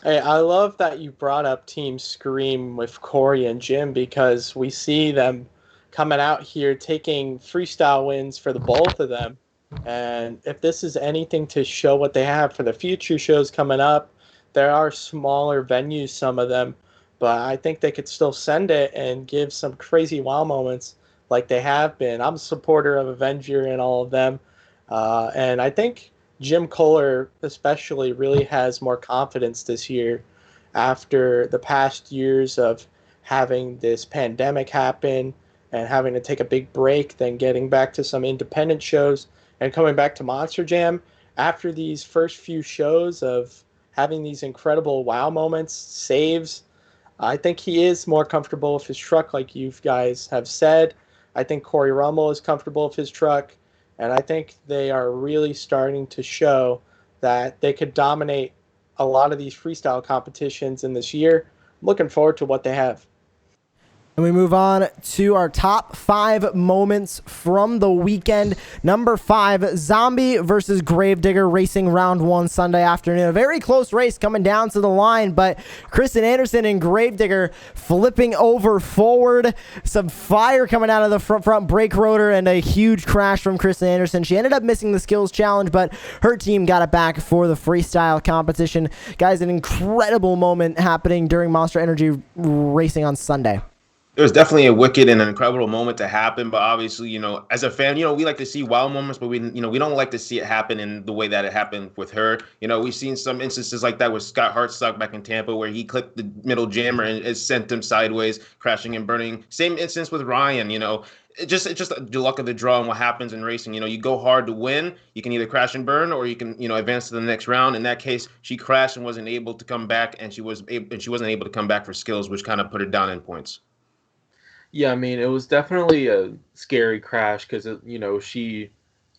Hey, I love that you brought up Team Scream with Corey and Jim because we see them coming out here taking freestyle wins for the both of them. And if this is anything to show what they have for the future shows coming up, there are smaller venues, some of them, but I think they could still send it and give some crazy wow moments like they have been. I'm a supporter of Avenger and all of them. And I think Jim Kohler especially really has more confidence this year after the past years of having this pandemic happen and having to take a big break, then getting back to some independent shows and coming back to Monster Jam. After these first few shows of having these incredible wow moments, saves, I think he is more comfortable with his truck, like you guys have said. I think Corey Rummel is comfortable with his truck. And I think they are really starting to show that they could dominate a lot of these freestyle competitions in this year. I'm looking forward to what they have. And we move on to our top 5 moments from the weekend. Number 5, Zombie versus Gravedigger racing round 1 Sunday afternoon. A very close race coming down to the line, but Kristin Anderson and Gravedigger flipping over forward. Some fire coming out of the front brake rotor and a huge crash from Kristin Anderson. She ended up missing the skills challenge, but her team got it back for the freestyle competition. Guys, an incredible moment happening during Monster Energy racing on Sunday. It was definitely a wicked and an incredible moment to happen, but obviously, as a fan, we like to see wow moments, but we don't like to see it happen in the way that it happened with her. We've sseen some instances like that with Scott Hartsock back in Tampa, where he clipped the middle jammer and it sent him sideways, crashing and burning. Same instance with Ryan. It's just the luck of the draw and what happens in racing. You go hard to win. You can either crash and burn, or you can advance to the next round. In that case, she crashed and wasn't able to come back, and she wasn't able to come back for skills, which kind of put her down in points. Yeah, I mean, it was definitely a scary crash because, she,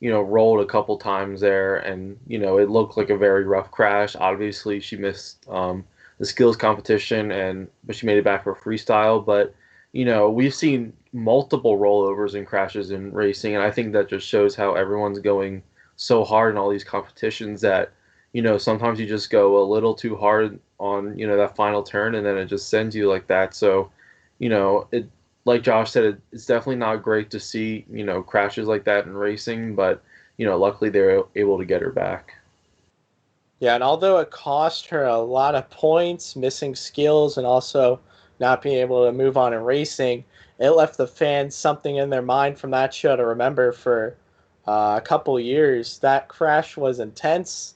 rolled a couple times there and, it looked like a very rough crash. Obviously, she missed the skills competition, but she made it back for freestyle. But, we've seen multiple rollovers and crashes in racing, and I think that just shows how everyone's going so hard in all these competitions that, sometimes you just go a little too hard on, that final turn, and then it just sends you like that. So, like Josh said, it's definitely not great to see, crashes like that in racing, but, luckily they were able to get her back. Yeah, and although it cost her a lot of points, missing skills, and also not being able to move on in racing, it left the fans something in their mind from that show to remember for a couple years. That crash was intense.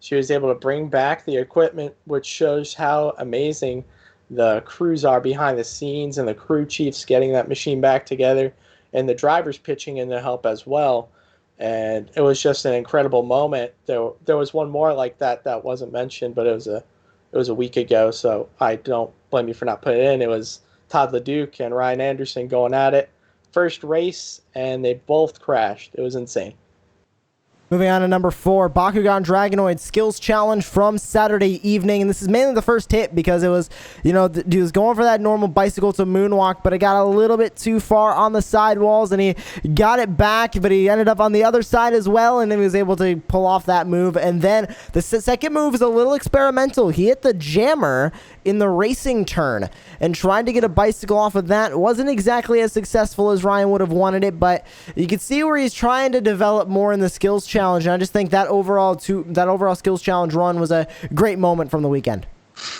She was able to bring back the equipment, which shows how amazing the crews are behind the scenes and the crew chiefs getting that machine back together and the drivers pitching in to help as well. and it was just an incredible moment. There was one more like that wasn't mentioned, but it was a week ago, so I don't blame you for not putting it in. It was Todd LeDuc and Ryan Anderson going at it. First race, and they both crashed. It was insane. Moving on to number 4, Bakugan Dragonoid Skills Challenge from Saturday evening. And this is mainly the first hit because it was, he was going for that normal bicycle to moonwalk, but it got a little bit too far on the sidewalls, and he got it back, but he ended up on the other side as well, and then he was able to pull off that move. And then the second move is a little experimental. He hit the jammer in the racing turn and tried to get a bicycle off of that. It wasn't exactly as successful as Ryan would have wanted it, but you can see where he's trying to develop more in the skills challenge, and I just think that overall skills challenge run was a great moment from the weekend.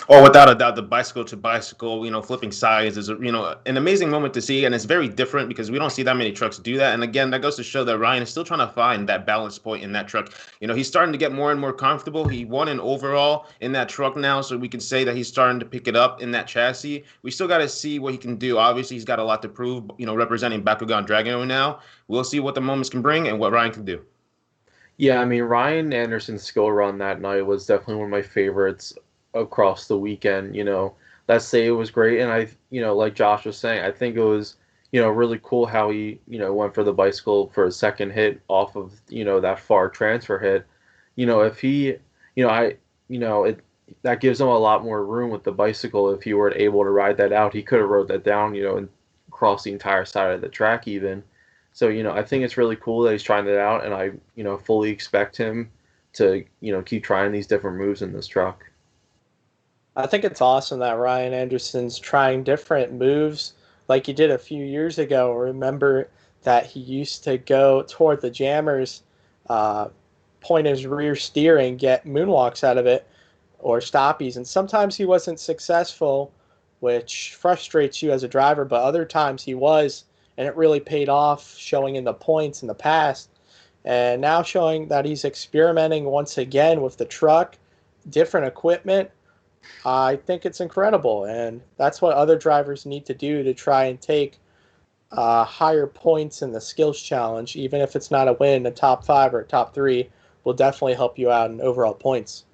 Oh, without a doubt, the bicycle to bicycle, flipping sides is, an amazing moment to see. And it's very different because we don't see that many trucks do that. And again, that goes to show that Ryan is still trying to find that balance point in that truck. He's starting to get more and more comfortable. He won an overall in that truck now, so we can say that he's starting to pick it up in that chassis. We still got to see what he can do. Obviously, he's got a lot to prove, representing Bakugan Dragon now. We'll see what the moments can bring and what Ryan can do. Yeah, I mean, Ryan Anderson's skill run that night was definitely one of my favorites across the weekend. That save was great, and I, like Josh was saying, I think it was, really cool how he, went for the bicycle for a second hit off of, that far transfer hit. If he, that gives him a lot more room with the bicycle. If he were able to ride that out, he could have rode that down, and crossed the entire side of the track even. So, I think it's really cool that he's trying that out, and I, fully expect him to, keep trying these different moves in this truck. I think it's awesome that Ryan Anderson's trying different moves like he did a few years ago. Remember that he used to go toward the jammers, point his rear steering, get moonwalks out of it, or stoppies, and sometimes he wasn't successful, which frustrates you as a driver, but other times he was, and it really paid off, showing in the points in the past. And now showing that he's experimenting once again with the truck, different equipment. I think it's incredible, and that's what other drivers need to do to try and take higher points in the skills challenge. Even if it's not a win, a top 5 or a top 3 will definitely help you out in overall points.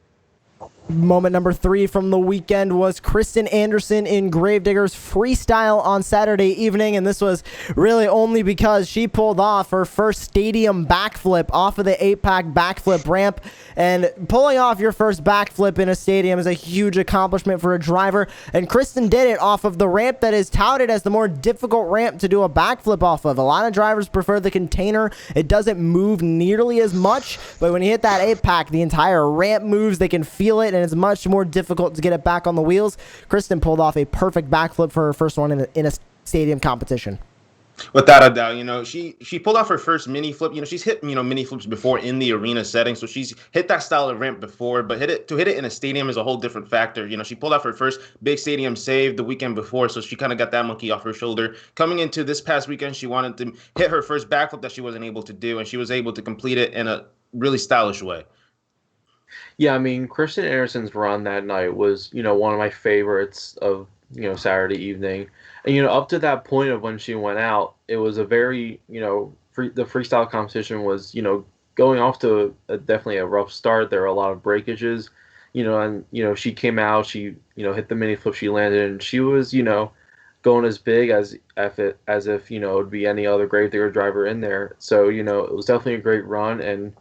Moment number 3 from the weekend was Kristin Anderson in Gravedigger's freestyle on Saturday evening, and this was really only because she pulled off her first stadium backflip off of the 8-pack backflip ramp, and pulling off your first backflip in a stadium is a huge accomplishment for a driver, and Kristin did it off of the ramp that is touted as the more difficult ramp to do a backflip off of. A lot of drivers prefer the container. It doesn't move nearly as much, but when you hit that 8-pack, the entire ramp moves. They can feel it, and it's much more difficult to get it back on the wheels. Kristin pulled off a perfect backflip for her first one in a stadium competition. Without a doubt, she pulled off her first mini flip. She's hit mini flips before in the arena setting, so she's hit that style of ramp before. But hit it in a stadium is a whole different factor. She pulled off her first big stadium save the weekend before, so she kind of got that monkey off her shoulder. Coming into this past weekend, she wanted to hit her first backflip that she wasn't able to do, and she was able to complete it in a really stylish way. Yeah, I mean, Kristin Anderson's run that night was, one of my favorites of, Saturday evening. And, up to that point of when she went out, it was a very, the freestyle competition was, going off to definitely a rough start. There were a lot of breakages, and, she came out, she, hit the mini flip she landed, and she was, going as big as if, it would be any other Gravedigger driver in there. So, it was definitely a great run, and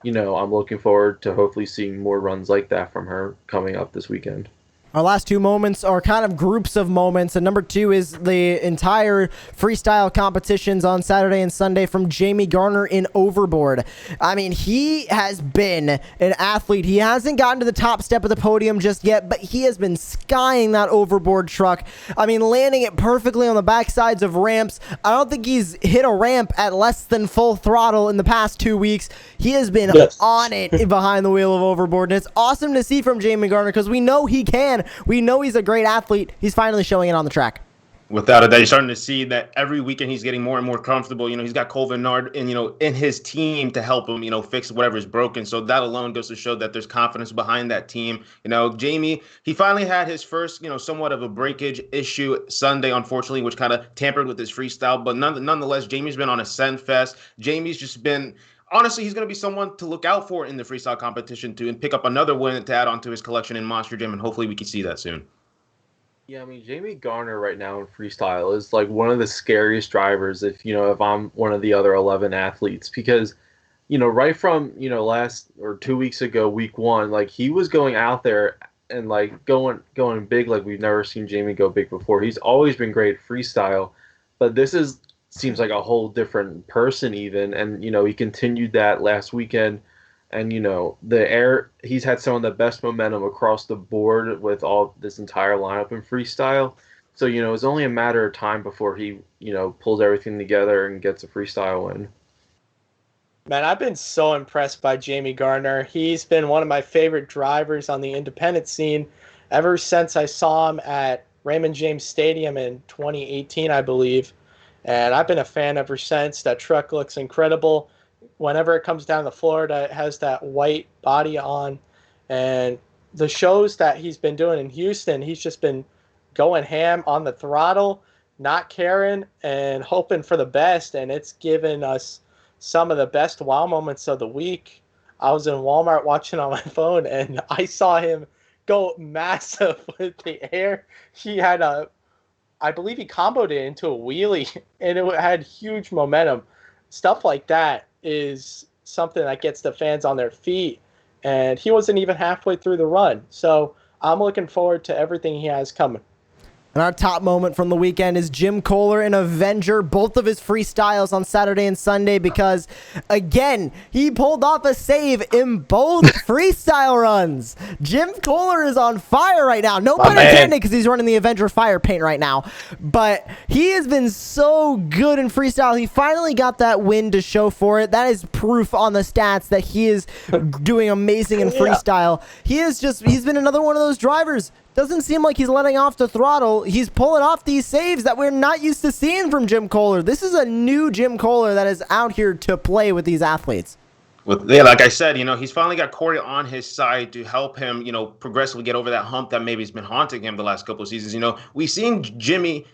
I'm looking forward to hopefully seeing more runs like that from her coming up this weekend. Our last 2 moments are kind of groups of moments, and number 2 is the entire freestyle competitions on Saturday and Sunday from Jamie Garner in Overboard. I mean, he has been an athlete. He hasn't gotten to the top step of the podium just yet, but he has been skying that Overboard truck. I mean, landing it perfectly on the backsides of ramps. I don't think he's hit a ramp at less than full throttle in the past 2 weeks. He has been on it behind the wheel of Overboard, and it's awesome to see from Jamie Garner because we know he can. We know he's a great athlete. He's finally showing it on the track. Without a doubt, you're starting to see that every weekend he's getting more and more comfortable. He's got Cole Vernard in his team to help him, fix whatever's broken. So that alone goes to show that there's confidence behind that team. Jamie, he finally had his first, somewhat of a breakage issue Sunday, unfortunately, which kind of tampered with his freestyle. But nonetheless, Jamie's been on a send fest. Jamie's just been honestly, he's going to be someone to look out for in the freestyle competition too, and pick up another win to add onto his collection in Monster Jam, and hopefully we can see that soon. Yeah, I mean, Jamie Garner right now in freestyle is like one of the scariest drivers if I'm one of the other 11 athletes, because right from last or 2 weeks ago, week one, like he was going out there and like going big like we've never seen Jamie go big before. He's always been great at freestyle, but seems like a whole different person even, and he continued that last weekend. And he's had some of the best momentum across the board with all this entire lineup in freestyle. So it's only a matter of time before he pulls everything together and gets a freestyle win. Man, I've been so impressed by Jamie Garner. He's been one of my favorite drivers on the independent scene ever since I saw him at Raymond James Stadium in 2018, I believe. And I've been a fan ever since. That truck looks incredible. Whenever it comes down to Florida, it has that white body on. And the shows that he's been doing in Houston, he's just been going ham on the throttle, not caring, and hoping for the best. And it's given us some of the best wow moments of the week. I was in Walmart watching on my phone, and I saw him go massive with the air. He had I believe he comboed it into a wheelie, and it had huge momentum. Stuff like that is something that gets the fans on their feet, and he wasn't even halfway through the run. So I'm looking forward to everything he has coming. And our top moment from the weekend is Jim Kohler and Avenger, both of his freestyles on Saturday and Sunday, because, again, he pulled off a save in both freestyle runs. Jim Kohler is on fire right now. No pun intended, because he's running the Avenger fire paint right now. But he has been so good in freestyle. He finally got that win to show for it. That is proof on the stats that he is doing amazing in freestyle. He's been another one of those drivers. Doesn't seem like he's letting off the throttle. He's pulling off these saves that we're not used to seeing from Jim Kohler. This is a new Jim Kohler that is out here to play with these athletes. Like I said, he's finally got Corey on his side to help him, progressively get over that hump that maybe has been haunting him the last couple of seasons. We've seen Jimmy,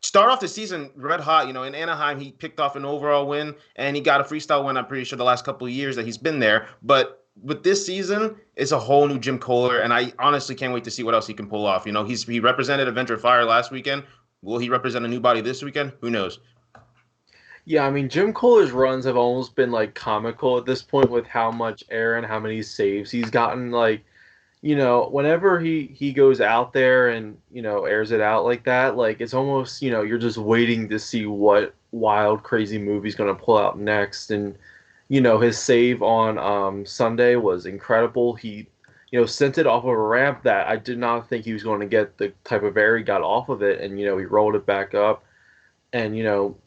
start off the season red hot. In Anaheim, he picked off an overall win, and he got a freestyle win, I'm pretty sure, the last couple of years that he's been there. But with this season, it's a whole new Jim Kohler, and I honestly can't wait to see what else he can pull off. He represented Avenger Fire last weekend. Will he represent a new body this weekend? Who knows? Yeah, I mean, Jim Kohler's runs have almost been, like, comical at this point with how much air and how many saves he's gotten. Like, whenever he goes out there and, airs it out like that, like, it's almost, you're just waiting to see what wild, crazy move he's going to pull out next. And his save on Sunday was incredible. He, sent it off of a ramp that I did not think he was going to get the type of air he got off of it. And, he rolled it back up. And,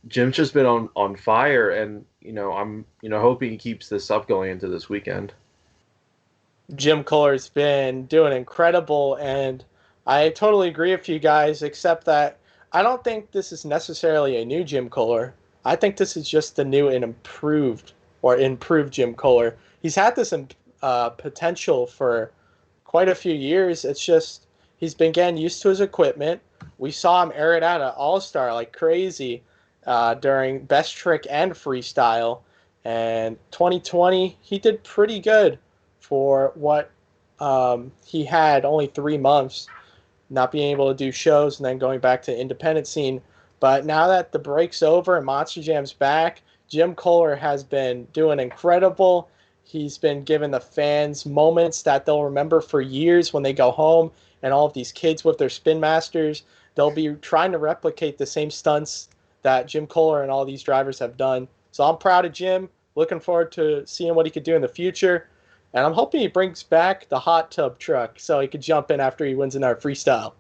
Jim's just been on fire. And, I'm, hoping he keeps this up going into this weekend. Jim Kohler's been doing incredible. And I totally agree with you guys, except that I don't think this is necessarily a new Jim Kohler. I think this is just the new and improved Jim Kohler. He's had this potential for quite a few years. It's just he's been getting used to his equipment. We saw him air it out at All-Star like crazy during Best Trick and Freestyle. And 2020, he did pretty good for what he had only 3 months, not being able to do shows and then going back to the independent scene. But now that the break's over and Monster Jam's back, Jim Kohler has been doing incredible. He's been giving the fans moments that they'll remember for years when they go home, and all of these kids with their Spin Masters, they'll be trying to replicate the same stunts that Jim Kohler and all these drivers have done. So I'm proud of Jim, looking forward to seeing what he could do in the future, and I'm hoping he brings back the hot tub truck so he could jump in after he wins in our freestyle.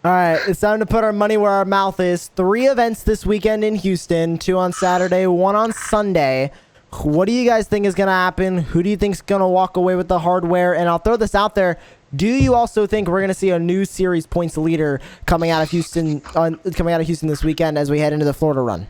All right, it's time to put our money where our mouth is. 3 events this weekend in Houston, 2 on Saturday, 1 on Sunday. What do you guys think is going to happen? Who do you think is going to walk away with the hardware? And I'll throw this out there. Do you also think we're going to see a new series points leader coming out of Houston this weekend as we head into the Florida run?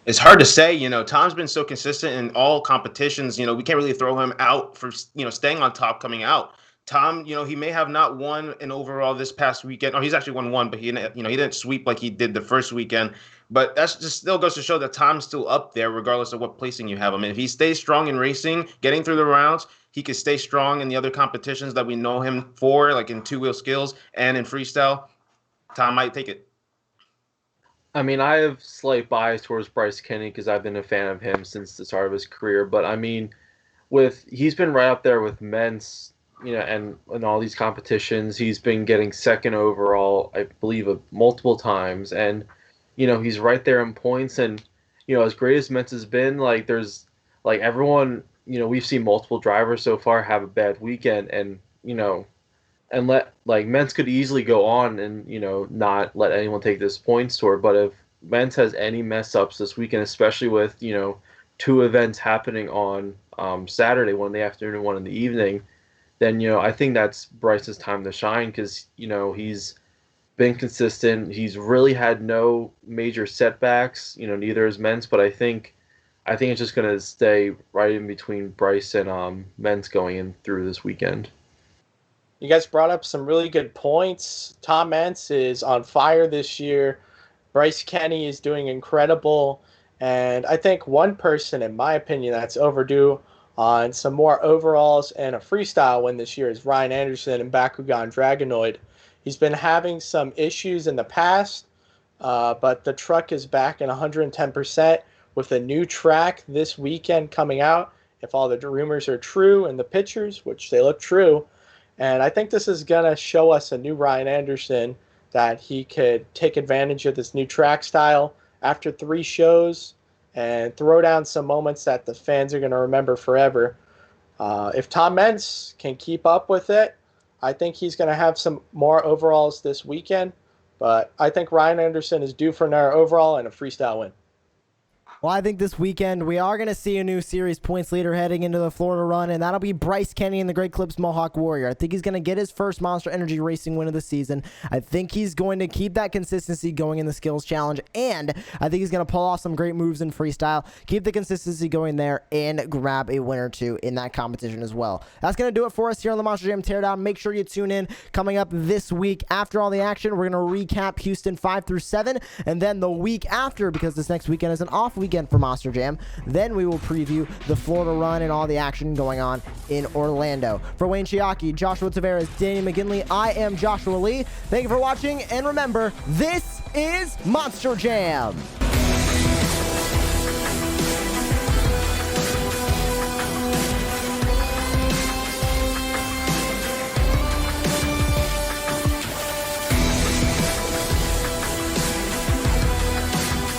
It's hard to say. Tom's been so consistent in all competitions. We can't really throw him out for, staying on top coming out. Tom, he may have not won an overall this past weekend. Oh, he's actually won one, but he didn't sweep like he did the first weekend. But that's just still goes to show that Tom's still up there, regardless of what placing you have him. And if he stays strong in racing, getting through the rounds, he could stay strong in the other competitions that we know him for, like in two-wheel skills and in freestyle. Tom might take it. I mean, I have slight bias towards Bryce Kenney because I've been a fan of him since the start of his career. But I mean, he's been right up there with Mentz. And in all these competitions, he's been getting second overall, I believe, multiple times. And, he's right there in points. And, as great as Mentz has been, there's, everyone, we've seen multiple drivers so far have a bad weekend. And, and Mentz could easily go on and, not let anyone take this points toward. But if Mentz has any mess ups this weekend, especially with, two events happening on Saturday, one in the afternoon and one in the evening, then, I think that's Bryce's time to shine because, he's been consistent. He's really had no major setbacks, neither has Mentz, but I think it's just going to stay right in between Bryce and Mentz going in through this weekend. You guys brought up some really good points. Tom Mentz is on fire this year. Bryce Kenney is doing incredible. And I think one person, in my opinion, that's overdue on some more overalls and a freestyle win this year is Ryan Anderson in Bakugan Dragonoid. He's been having some issues in the past, but the truck is back in 110% with a new track this weekend coming out, if all the rumors are true and the pictures, which they look true. And I think this is going to show us a new Ryan Anderson, that he could take advantage of this new track style after 3 shows and throw down some moments that the fans are going to remember forever. If Tom Mentz can keep up with it, I think he's going to have some more overalls this weekend. But I think Ryan Anderson is due for another overall and a freestyle win. Well, I think this weekend we are going to see a new series points leader heading into the Florida run, and that'll be Bryce Kenney in the Great Clips Mohawk Warrior. I think he's going to get his first Monster Energy Racing win of the season. I think he's going to keep that consistency going in the Skills Challenge, and I think he's going to pull off some great moves in freestyle, keep the consistency going there, and grab a win or two in that competition as well. That's going to do it for us here on the Monster Jam Teardown. Make sure you tune in. Coming up this week after all the action, we're going to recap Houston 5 through 7, and then the week after, because this next weekend is an off weekend for Monster Jam, then we will preview the Florida run and all the action going on in Orlando. For Wayne Chiaki, Joshua Tavares, Danny McGinley, I am Joshua Lee. Thank you for watching, and remember, this is Monster Jam.